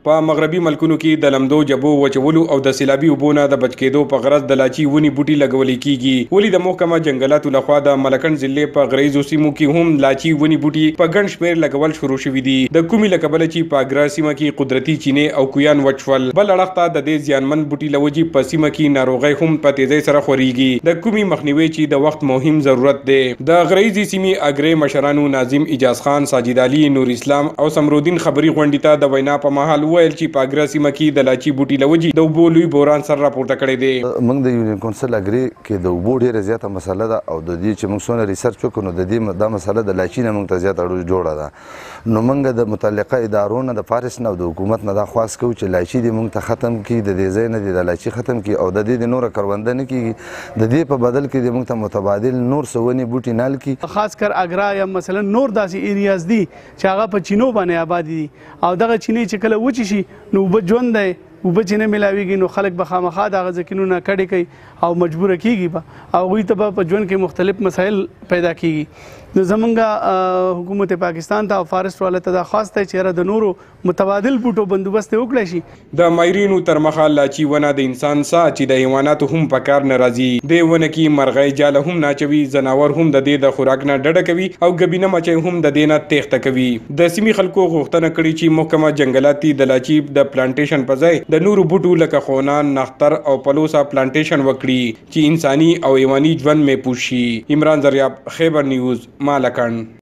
په مغربي ملکونو کې د لمدو جبو وچولو او د سیلابي اوبو نه د بچ کېدو په غرض د لاچي ونې بوټي لګول کیږي. ولې د محکمه جنګلاتو لخوا د ملکنډ ضلع په غریزو سیمو کې هم لاچي ونې بوټي په ګڼ شمېر لګول شروع شوي دي. د کومې له کبله چې په اګرا سیمه کې قدرتي چینې او کویان وچول، بل اړخ ته د دې زیانمن بوټي له وجې په سیمه کې ناروغۍ هم په تیزۍ سره خورېږي. د کومې مخنیوي چې د وخت مهم ضرورت دی. د غریزي سیمې اګرې مشرانو ناظم اجاز خان، ساجد علي، نور اسلام او سمرودین خبري غونډې ته د وینا په مهال ویل چې په اګرا سیمه کې د لاچي بوټي له وجې د اوبو لوی بوران سر راپورته کړی دی. موږ د یونین کونسل اګرې کې د اوبو ډېره زیاته مسله ده او د دې چې موږ څونه ریسرچ وکړو نو د دې دا مسله د لاچي نه موږ ته زیاته جوړه ده. نو موږ د متعلقه ادارو نه د فارس نه او د حکومت نه دا خواست کوو چې لاچي دې موږ ته ختم کړي، د دې ځای نه دې د لاچي ختم کړي او د دې د نوره کرونده نه کېږي. د دې په بدل کې دې موږ ته متبادل نور څه ونې بوټي نه کړي. خاص کر اګرا یا مثلا نور داسې ایریاز دي چې هغه په چینو باندې آباد دي او دغه چینې چې کله وچې شي نو اوبه ژوند دی، اوبه چې نه میلاویږي نو خلک به خامخا دغه ځکینونه کډې کوي او مجبوره کیږي به او هغوی ته به په ژوند کې مختلف مسایل پیدا کیږي. نو زمونږ حکومت پاکستان ته او فارسټ والا ته دا خاص دی چې د نورو متبادل بوټو بندوبست وکړی شي. د ماهرینو تر مخه لاچي ونه د انسان ساه چې د حیواناتو هم په کار نه راځي. دې ونه کې مرغۍ جاله هم ناچوي، ځناور هم د دې د خوراک نه ډډه کوي او ګبینه مچۍ هم د دې نه تېښته کوي. د سیمې خلکو غوښتنه کړې چې محکمه جنګلاتي د لاچي د پلانټیشن په ځای د نورو بوټو لکه خونان، نختر او پلوسا پلانټیشن وکړي چې انساني او حیواني ژوند محفوظ شي. عمران زریاب، خیبر نیوز، مالکند.